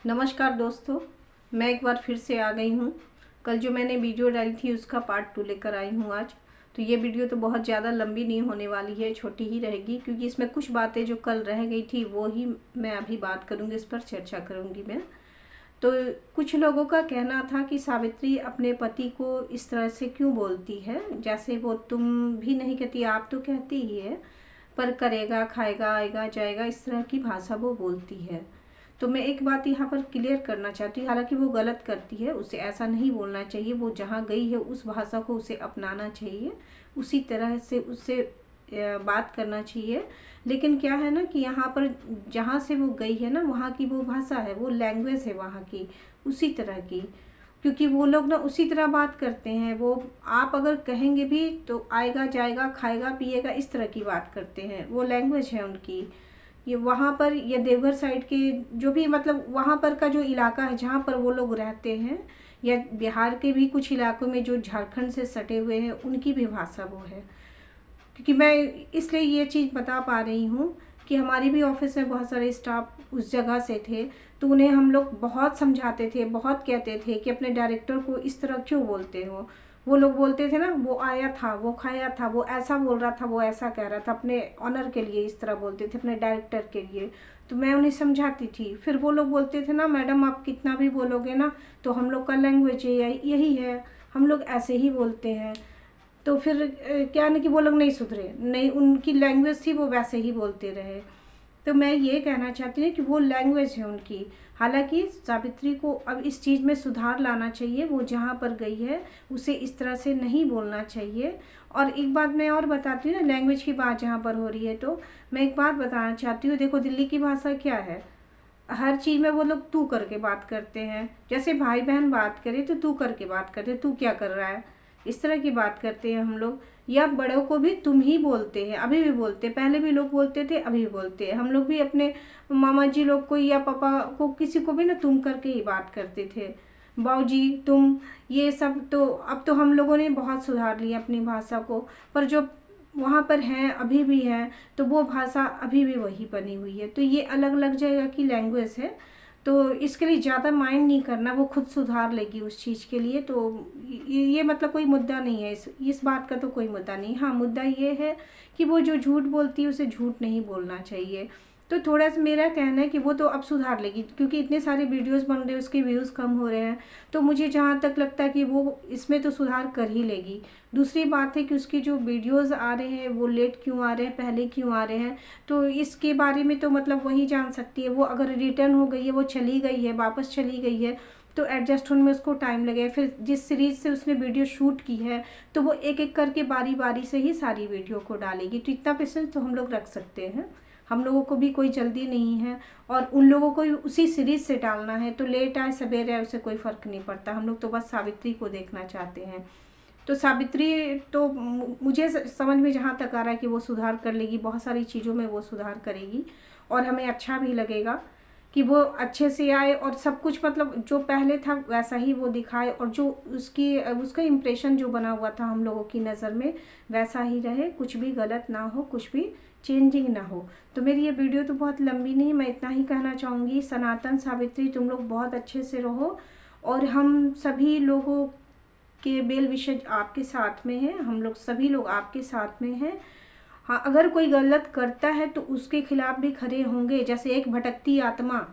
नमस्कार दोस्तों, मैं एक बार फिर से आ गई हूँ। कल जो मैंने वीडियो डाली थी उसका पार्ट 2 लेकर आई हूँ आज। तो ये वीडियो तो बहुत ज़्यादा लंबी नहीं होने वाली है, छोटी ही रहेगी, क्योंकि इसमें कुछ बातें जो कल रह गई थी वो ही मैं अभी बात करूँगी, इस पर चर्चा करूँगी मैं। तो कुछ लोगों का कहना था कि सावित्री अपने पति को इस तरह से क्यों बोलती है, जैसे वो तुम भी नहीं कहती, आप तो कहती ही है, पर करेगा, खाएगा, आएगा, जाएगा, इस तरह की भाषा वो बोलती है। तो मैं एक बात यहाँ पर क्लियर करना चाहती हूँ, हालांकि वो गलत करती है, उसे ऐसा नहीं बोलना चाहिए। वो जहाँ गई है उस भाषा को उसे अपनाना चाहिए, उसी तरह से उससे बात करना चाहिए। लेकिन क्या है ना कि यहाँ पर जहाँ से वो गई है ना, वहाँ की वो भाषा है, वो लैंग्वेज है वहाँ की, उसी तरह की, क्योंकि वो लोग ना उसी तरह बात करते हैं। वो आप अगर कहेंगे भी तो आएगा, जाएगा, खाएगा, पिएगा, इस तरह की बात करते हैं, वो लैंग्वेज है उनकी। ये वहाँ पर ये देवघर साइड के जो भी मतलब वहाँ पर का जो इलाका है जहाँ पर वो लोग रहते हैं, या बिहार के भी कुछ इलाकों में जो झारखंड से सटे हुए हैं, उनकी भी भाषा वो है। क्योंकि मैं इसलिए ये चीज़ बता पा रही हूँ कि हमारी भी ऑफिस में बहुत सारे स्टाफ उस जगह से थे, तो उन्हें हम लोग बहुत समझाते थे, बहुत कहते थे कि अपने डायरेक्टर को इस तरह क्यों बोलते हो। वो लोग बोलते थे ना, वो आया था, वो खाया था, वो ऐसा बोल रहा था, वो ऐसा कह रहा था, अपने ऑनर के लिए इस तरह बोलते थे, अपने डायरेक्टर के लिए। तो मैं उन्हें समझाती थी। फिर वो लोग बोलते थे ना, मैडम आप कितना भी बोलोगे ना, तो हम लोग का लैंग्वेज यही है, हम लोग ऐसे ही बोलते हैं। तो फिर क्या ना कि वो लोग नहीं सुधरे, नहीं, उनकी लैंग्वेज थी, वो वैसे ही बोलते रहे। तो मैं ये कहना चाहती हूँ कि वो लैंग्वेज है उनकी। हालांकि सावित्री को अब इस चीज़ में सुधार लाना चाहिए, वो जहाँ पर गई है उसे इस तरह से नहीं बोलना चाहिए। और एक बात मैं और बताती हूँ ना, लैंग्वेज की बात जहाँ पर हो रही है, तो मैं एक बात बताना चाहती हूँ। देखो, दिल्ली की भाषा क्या है, हर चीज़ में वो लोग तू करके बात करते हैं। जैसे भाई बहन बात करें तो तू करके बात करते, तू क्या कर रहा है, इस तरह की बात करते हैं हम लोग। या बड़ों को भी तुम ही बोलते हैं, अभी भी बोलते हैं, पहले भी लोग बोलते थे, अभी भी बोलते हैं। हम लोग भी अपने मामा जी लोग को या पापा को, किसी को भी ना तुम करके ही बात करते थे, बाऊजी, तुम, ये सब। तो अब तो हम लोगों ने बहुत सुधार लिया अपनी भाषा को, पर जो वहाँ पर हैं, अभी भी हैं, तो वो भाषा अभी भी वही बनी हुई है। तो ये अलग अलग जगह की लैंग्वेज है, तो इसके लिए ज़्यादा माइंड नहीं करना, वो खुद सुधार लेगी उस चीज़ के लिए। तो ये मतलब कोई मुद्दा नहीं है, इस बात का तो कोई मुद्दा नहीं। हाँ, मुद्दा ये है कि वो जो झूठ बोलती है उसे झूठ नहीं बोलना चाहिए। तो थोड़ा सा मेरा कहना है कि वो तो अब सुधार लेगी, क्योंकि इतने सारे वीडियोस बन रहे हैं, उसके व्यूज़ कम हो रहे हैं। तो मुझे जहाँ तक लगता है कि वो इसमें तो सुधार कर ही लेगी। दूसरी बात है कि उसकी जो वीडियोस आ रहे हैं वो लेट क्यों आ रहे हैं, पहले क्यों आ रहे हैं, तो इसके बारे में तो मतलब वही जान सकती है। वो अगर रिटर्न हो गई है, वो चली गई है, वापस चली गई है, तो एडजस्ट होने में उसको टाइम लगेगा। फिर जिस सीरीज़ से उसने वीडियो शूट की है, तो वो एक एक करके बारी बारी से ही सारी वीडियो को डालेगी। तो इतना पेशेंस तो हम लोग रख सकते हैं, हम लोगों को भी कोई जल्दी नहीं है। और उन लोगों को उसी सीरीज़ से डालना है, तो लेट आए सवेरे आए, उसे कोई फ़र्क नहीं पड़ता। हम लोग तो बस सावित्री को देखना चाहते हैं। तो सावित्री तो मुझे समझ में जहाँ तक आ रहा है कि वो सुधार कर लेगी, बहुत सारी चीज़ों में वो सुधार करेगी, और हमें अच्छा भी लगेगा कि वो अच्छे से आए, और सब कुछ मतलब जो पहले था वैसा ही वो दिखाए, और जो उसका इम्प्रेशन जो बना हुआ था हम लोगों की नज़र में वैसा ही रहे, कुछ भी गलत ना हो, कुछ भी चेंजिंग ना हो। तो मेरी ये वीडियो तो बहुत लंबी नहीं, मैं इतना ही कहना चाहूँगी। सनातन सावित्री, तुम लोग बहुत अच्छे से रहो, और हम सभी लोगों के बेल विशेष आपके साथ में है, हम लोग सभी लोग आपके साथ में हैं। हाँ, अगर कोई गलत करता है तो उसके खिलाफ भी खड़े होंगे। जैसे एक भटकती आत्मा,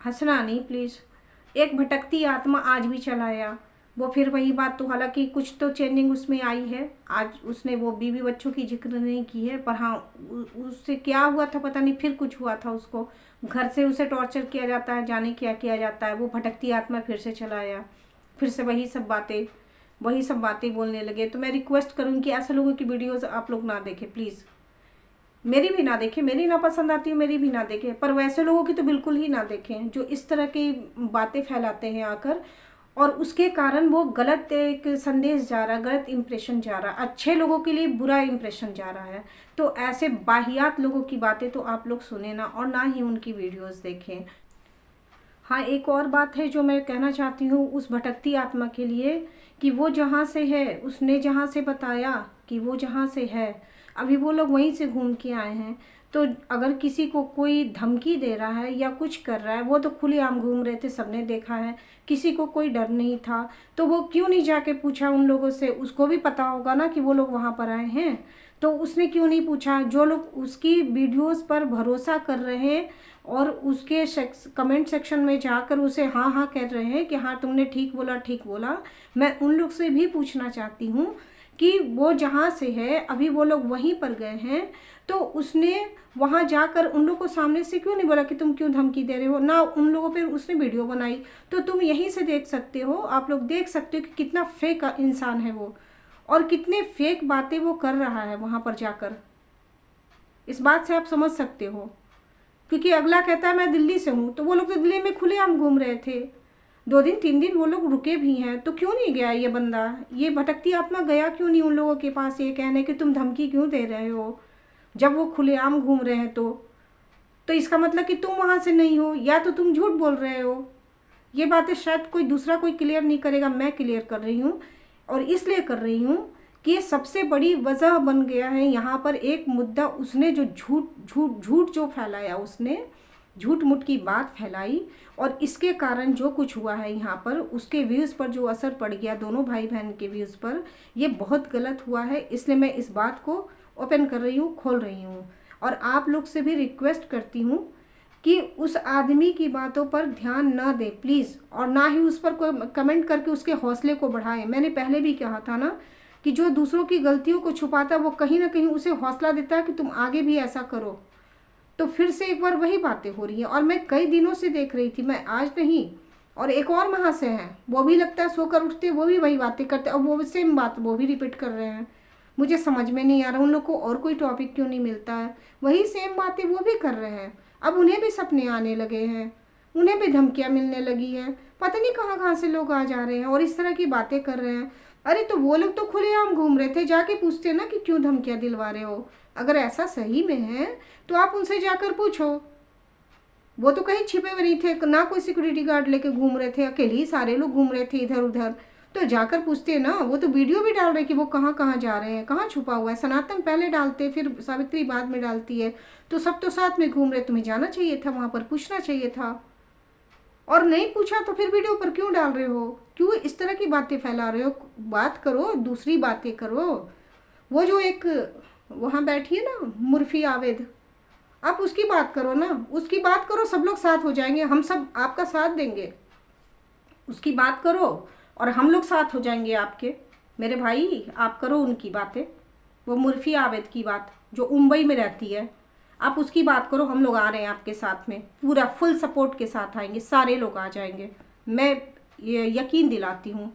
हंसना नहीं प्लीज़, एक भटकती आत्मा आज भी चलाया, वो फिर वही बात। तो हालांकि कुछ तो चेंजिंग उसमें आई है, आज उसने वो बीवी बच्चों की जिक्र नहीं की है, पर हाँ उससे क्या हुआ था पता नहीं, फिर कुछ हुआ था उसको, घर से उसे टॉर्चर किया जाता है, जाने क्या किया जाता है। वो भटकती आत्मा फिर से चला आया, फिर से वही सब बातें बोलने लगे। तो मैं रिक्वेस्ट करूँगी कि ऐसे लोगों की वीडियोज़ आप लोग ना देखें प्लीज़, मेरी भी ना देखें, मेरी ना पसंद आती है, मेरी भी ना देखें, पर वैसे लोगों की तो बिल्कुल ही ना देखें जो इस तरह की बातें फैलाते हैं आकर, और उसके कारण वो गलत एक संदेश जा रहा है, गलत इंप्रेशन जा रहा है, अच्छे लोगों के लिए बुरा इंप्रेशन जा रहा है। तो ऐसे बाहियात लोगों की बातें तो आप लोग सुने ना, और ना ही उनकी वीडियोस देखें। हाँ, एक और बात है जो मैं कहना चाहती हूँ उस भटकती आत्मा के लिए, कि वो जहाँ से है, उसने जहाँ से बताया कि वो जहाँ से है, अभी वो लोग वहीं से घूम के आए हैं, तो अगर किसी को कोई धमकी दे रहा है या कुछ कर रहा है, वो तो खुलेआम घूम रहे थे, सबने देखा है, किसी को कोई डर नहीं था, तो वो क्यों नहीं जाके पूछा उन लोगों से? उसको भी पता होगा ना कि वो लोग वहाँ पर आए हैं, तो उसने क्यों नहीं पूछा? जो लोग उसकी वीडियोस पर भरोसा कर रहे हैं और उसके कमेंट सेक्शन में जाकर उसे हाँ हाँ कह रहे हैं कि हाँ तुमने ठीक बोला ठीक बोला, मैं उन लोग से भी पूछना चाहती हूँ कि वो जहाँ से है अभी वो लोग वहीं पर गए हैं, तो उसने वहाँ जाकर उन लोगों को सामने से क्यों नहीं बोला कि तुम क्यों धमकी दे रहे हो? ना उन लोगों पे उसने वीडियो बनाई, तो तुम यहीं से देख सकते हो, आप लोग देख सकते हो कि कितना फेक इंसान है वो और कितने फेक बातें वो कर रहा है वहाँ पर जाकर। इस बात से आप समझ सकते हो, क्योंकि अगला कहता है मैं दिल्ली से हूँ, तो वो लोग तो दिल्ली में खुलेआम घूम रहे थे, 2 दिन 3 दिन वो लोग रुके भी हैं, तो क्यों नहीं गया ये बंदा? ये भटकती आत्मा गया क्यों नहीं उन लोगों के पास ये कहने कि तुम धमकी क्यों दे रहे हो, जब वो खुलेआम घूम रहे हैं? तो इसका मतलब कि तुम वहाँ से नहीं हो, या तो तुम झूठ बोल रहे हो। ये बातें शायद कोई दूसरा कोई क्लियर नहीं करेगा, मैं क्लियर कर रही हूँ, और इसलिए कर रही हूँ कि ये सबसे बड़ी वजह बन गया है यहाँ पर एक मुद्दा। उसने जो झूठ जो फैलाया, उसने झूठ मूठ की बात फैलाई, और इसके कारण जो कुछ हुआ है यहाँ पर, उसके व्यूज़ पर जो असर पड़ गया, दोनों भाई बहन के व्यूज़ पर, ये बहुत गलत हुआ है। इसलिए मैं इस बात को ओपन कर रही हूँ, खोल रही हूँ, और आप लोग से भी रिक्वेस्ट करती हूँ कि उस आदमी की बातों पर ध्यान ना दें प्लीज़, और ना ही उस पर कोई कमेंट करके उसके हौसले को बढ़ाएं। मैंने पहले भी कहा था ना कि जो दूसरों की गलतियों को छुपाता है वो कहीं ना कहीं उसे हौसला देता है कि तुम आगे भी ऐसा करो। तो फिर से एक बार वही बातें हो रही हैं, और मैं कई दिनों से देख रही थी, मैं आज नहीं। और एक और वहाँ से हैं, वो भी लगता है सोकर उठते वो भी वही बातें करते, और वो सेम बात वो भी रिपीट कर रहे हैं। मुझे समझ में नहीं आ रहा उन लोग को और कोई टॉपिक क्यों नहीं मिलता है, वही सेम बातें वो भी कर रहे हैं। अब उन्हें भी सपने आने लगे हैं, उन्हें भी धमकियाँ मिलने लगी हैं, पता नहीं कहाँ कहाँ से लोग आ जा रहे हैं और इस तरह की बातें कर रहे हैं। अरे तो वो लोग तो खुलेआम घूम रहे थे, जाके पूछते ना कि क्यों धमकियाँ दिलवा रहे हो। अगर ऐसा सही में है तो आप उनसे जाकर पूछो। वो तो कहीं छिपे हुए नहीं थे ना, कोई सिक्योरिटी गार्ड लेके घूम रहे थे, अकेले ही सारे लोग घूम रहे थे इधर उधर, तो जाकर पूछते ना। वो तो वीडियो भी डाल रहे कि वो कहाँ कहाँ जा रहे हैं, कहाँ छुपा हुआ है। सनातन पहले डालते, फिर सावित्री बाद में डालती है, तो सब तो साथ में घूम रहे। तुम्हें जाना चाहिए था वहाँ पर, पूछना चाहिए था, और नहीं पूछा तो फिर वीडियो पर क्यों डाल रहे हो? क्यों इस तरह की बातें फैला रहे हो? बात करो, दूसरी बातें करो। वो जो एक वहाँ बैठी है ना मुर्फी आवेद, आप उसकी बात करो ना, उसकी बात करो, सब लोग साथ हो जाएंगे, हम सब आपका साथ देंगे। उसकी बात करो और हम लोग साथ हो जाएंगे आपके। मेरे भाई आप करो उनकी बातें, वो मुर्फी आवेद की बात जो मुंबई में रहती है, आप उसकी बात करो। हम लोग आ रहे हैं आपके साथ में, पूरा फुल सपोर्ट के साथ आएंगे, सारे लोग आ जाएंगे, मैं ये यकीन दिलाती हूँ।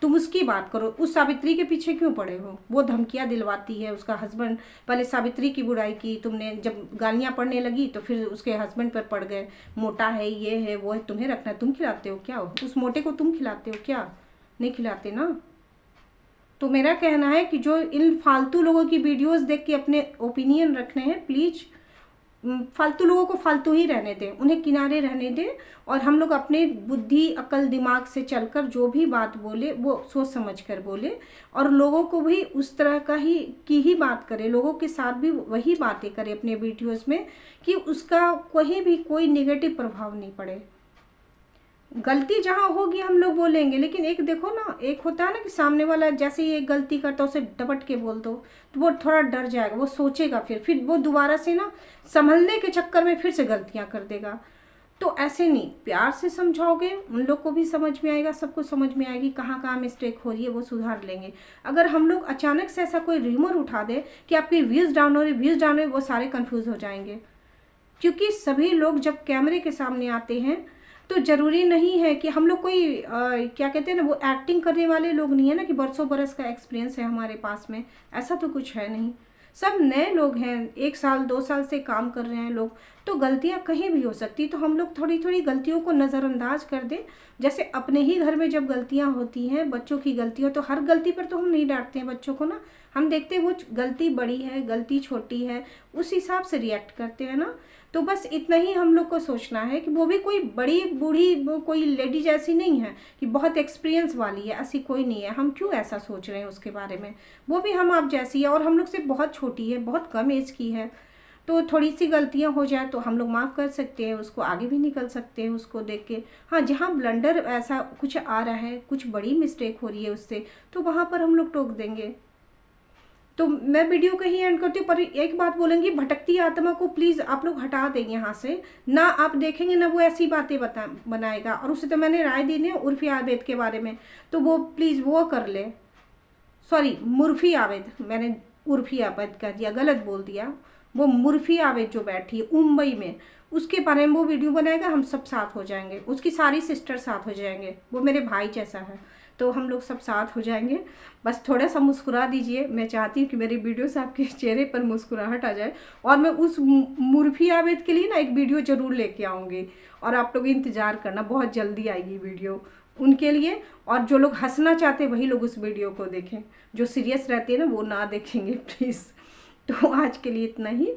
तुम उसकी बात करो, उस सावित्री के पीछे क्यों पड़े हो? वो धमकियाँ दिलवाती है, उसका हस्बैंड, पहले सावित्री की बुराई की तुमने, जब गालियाँ पड़ने लगी तो फिर उसके हस्बैंड पर पड़ गए, मोटा है, ये है, वो है, तुम्हें रखना है, तुम खिलाते हो क्या? उस मोटे को तुम खिलाते हो क्या? नहीं खिलाते ना। तो मेरा कहना है कि जो इन फालतू लोगों की वीडियोस देख के अपने ओपिनियन रखने हैं, प्लीज़ फालतू लोगों को फालतू ही रहने दें, उन्हें किनारे रहने दें, और हम लोग अपने बुद्धि अकल दिमाग से चलकर जो भी बात बोले वो सोच समझ कर बोले, और लोगों को भी उस तरह की ही बात करें, लोगों के साथ भी वही बातें करें अपने वीडियोस में, कि उसका कहीं भी कोई नेगेटिव प्रभाव नहीं पड़े। गलती जहाँ होगी हम लोग बोलेंगे, लेकिन एक देखो ना, एक होता है ना कि सामने वाला जैसे ही एक गलती करता है उसे डपट के बोल दो तो वो थोड़ा डर जाएगा, वो सोचेगा, फिर वो दोबारा से ना संभलने के चक्कर में फिर से गलतियाँ कर देगा। तो ऐसे नहीं, प्यार से समझाओगे, उन लोग को भी समझ में आएगा, सबको समझ में आएगी कहाँ कहाँ मिस्टेक हो रही है, वो सुधार लेंगे। अगर हम लोग अचानक से ऐसा कोई र्यूमर उठा दे कि आपके व्यूज़ डाउन हो रहे, वो सारे कन्फ्यूज़ हो जाएंगे। क्योंकि सभी लोग जब कैमरे के सामने आते हैं तो ज़रूरी नहीं है कि हम लोग कोई क्या कहते हैं ना, वो एक्टिंग करने वाले लोग नहीं है ना कि बरसों बरस का एक्सपीरियंस है हमारे पास में, ऐसा तो कुछ है नहीं। सब नए लोग हैं, 1 साल 2 साल से काम कर रहे हैं लोग, तो गलतियां कहीं भी हो सकती। तो हम लोग थोड़ी थोड़ी गलतियों को नज़रअंदाज कर दें। जैसे अपने ही घर में जब गलतियां होती हैं, बच्चों की गलती हो, तो हर गलती पर तो हम नहीं डांटते हैं बच्चों को ना, हम देखते हैं वो गलती बड़ी है, गलती छोटी है, उस हिसाब से रिएक्ट करते हैं ना। तो बस इतना ही हम लोग को सोचना है कि वो भी कोई बड़ी बूढ़ी कोई लेडीज ऐसी नहीं है कि बहुत एक्सपीरियंस वाली है, ऐसी कोई नहीं है। हम क्यों ऐसा सोच रहे हैं उसके बारे में? वो भी हम आप जैसी है, और हम लोग से बहुत छोटी है, बहुत कम एज की है। तो थोड़ी सी गलतियां हो जाए तो हम लोग माफ़ कर सकते हैं, उसको आगे भी निकल सकते हैं उसको देख के। हाँ, जहाँ ब्लंडर ऐसा कुछ आ रहा है, कुछ बड़ी मिस्टेक हो रही है उससे, तो वहाँ पर हम लोग टोक देंगे। तो मैं वीडियो कहीं एंड करती हूँ, पर एक बात बोलेंगी, भटकती आत्मा को प्लीज़ आप लोग हटा दें यहाँ से। ना आप देखेंगे ना वो ऐसी बातें बनाएगा। और उसे तो मैंने राय दी ना उर्फी आवेद के बारे में, तो वो प्लीज़ वो कर ले। सॉरी, मुर्फी आवेद, मैंने उर्फी आवेद कह दिया, गलत बोल दिया। वो मुर्फी आवेद जो बैठी है मुंबई में, उसके बारे में वो वीडियो बनाएगा, हम सब साथ हो जाएंगे, उसकी सारी सिस्टर साथ हो जाएंगे, वो मेरे भाई जैसा है, तो हम लोग सब साथ हो जाएंगे। बस थोड़ा सा मुस्कुरा दीजिए, मैं चाहती हूँ कि मेरी वीडियो से आपके चेहरे पर मुस्कुराहट आ जाए। और मैं उस मुर्फी आवेद के लिए ना एक वीडियो ज़रूर लेके आऊँगी, और आप लोग इंतज़ार करना, बहुत जल्दी आएगी वीडियो उनके लिए। और जो लोग हंसना चाहते हैं वही लोग उस वीडियो को देखें, जो सीरियस रहते हैं ना वो ना देखेंगे प्लीज़। तो आज के लिए इतना ही।